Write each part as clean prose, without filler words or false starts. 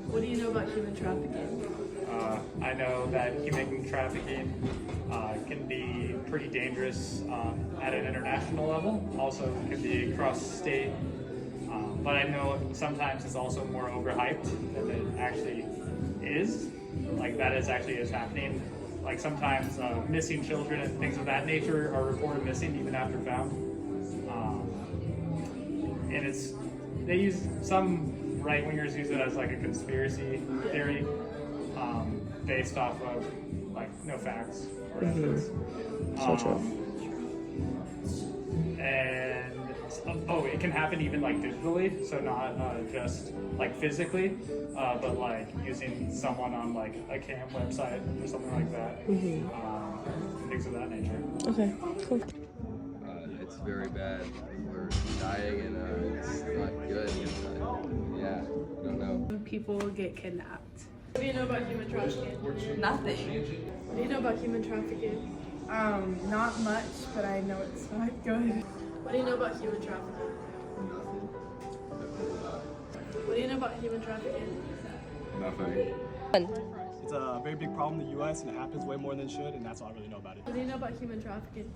What do you know about human trafficking? I know that human trafficking can be pretty dangerous at an international level. Also can be across state. But I know sometimes it's also more overhyped than it actually is. Like that is happening. Like sometimes missing children and things of that nature are reported missing even after found. And they use some right-wingers use it as like a conspiracy theory based off of like no facts or evidence. So true. And it can happen even like digitally, so not just like physically, but like using someone on like a cam website or something like that. Things of that nature. Okay, cool. It's very bad. We're dying and it's not good. Yeah, I don't know. People get kidnapped. What do you know about human trafficking? Nothing. What do you know about human trafficking? Not much, but I know it's not good. What do you know about human trafficking? What do you know about human trafficking? Nothing. It's a very big problem in the U.S. and it happens way more than it should, and that's all I really know about it. What do you know about human trafficking?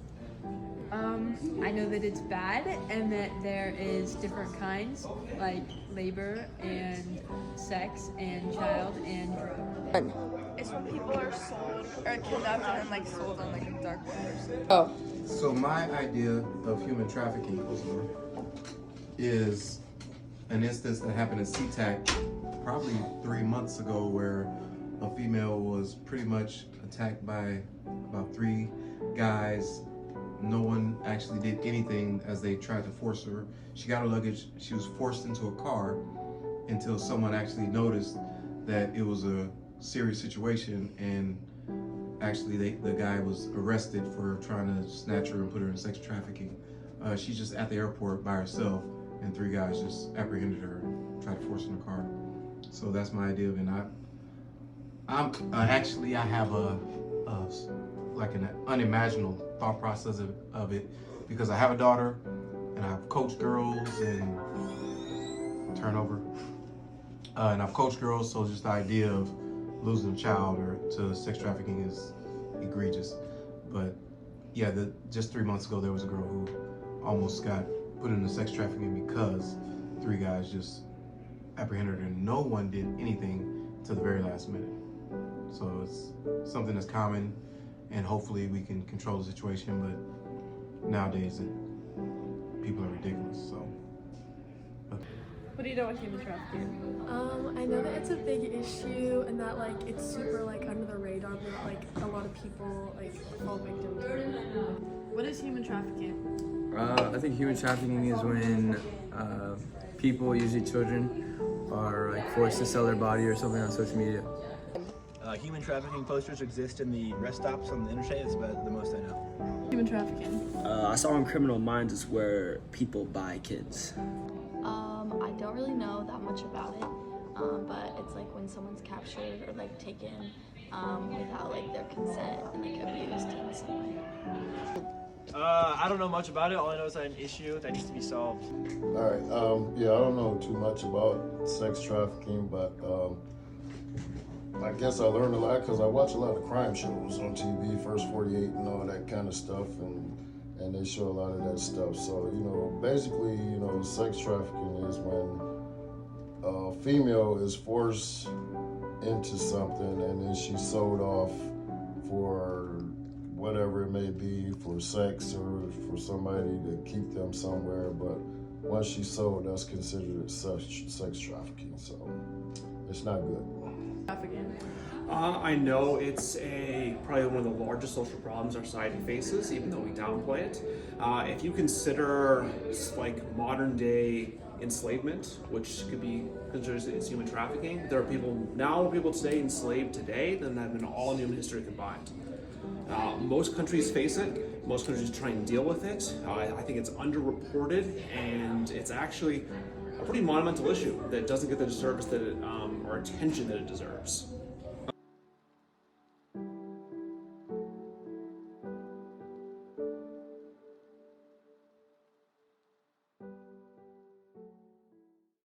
I know that it's bad and that there is different kinds, like labor and sex and child and drug. It's when people are sold or kidnapped and then like sold on like a dark web. Oh, So my idea of human trafficking is an instance that happened in SeaTac probably 3 months ago where a female was pretty much attacked by about 3 guys. No one actually did anything as they tried to force her. She got her luggage, she was forced into a car until someone actually noticed that it was a serious situation, and actually the guy was arrested for trying to snatch her and put her in sex trafficking. She's just at the airport by herself and 3 guys just apprehended her and tried to force her in the car. So that's my idea of it. I have like an unimaginable thought process of it because I have a daughter and I've coached girls and turnover. And I've coached girls, so just the idea of losing a child or to sex trafficking is egregious. But yeah, just 3 months ago there was a girl who almost got put into sex trafficking because 3 guys just apprehended her and no one did anything to the very last minute. So it's something that's common and hopefully we can control the situation, but nowadays people are ridiculous, so. What do you know about human trafficking? I know that it's a big issue and that like it's super like under the radar, but like a lot of people like fall victim to it. What is human trafficking? I think human trafficking is when people, usually children, are like forced to sell their body or something on social media. Human trafficking posters exist in the rest stops on the interstate. That's about the most I know. Human trafficking. I saw in Criminal Minds it's where people buy kids. I don't really know that much about it, but it's like when someone's captured or like taken without like their consent and like abused in some way. I don't know much about it. All I know is that an issue that needs to be solved. All right. Yeah, I don't know too much about sex trafficking, but I guess I learned a lot because I watch a lot of crime shows on TV, First 48 and all that kind of stuff, and they show a lot of that stuff. So, basically, sex trafficking is when a female is forced into something and then she's sold off for whatever it may be, for sex or for somebody to keep them somewhere. But once she's sold, that's considered sex trafficking. So it's not good. I know it's probably one of the largest social problems our society faces, even though we downplay it. If you consider like modern day enslavement, which could be considered as human trafficking, there are people today enslaved today than have been all in human history combined. Most countries face it. Most countries try and deal with it. I think it's underreported, and it's actually a pretty monumental issue that doesn't get the service that or attention that it deserves.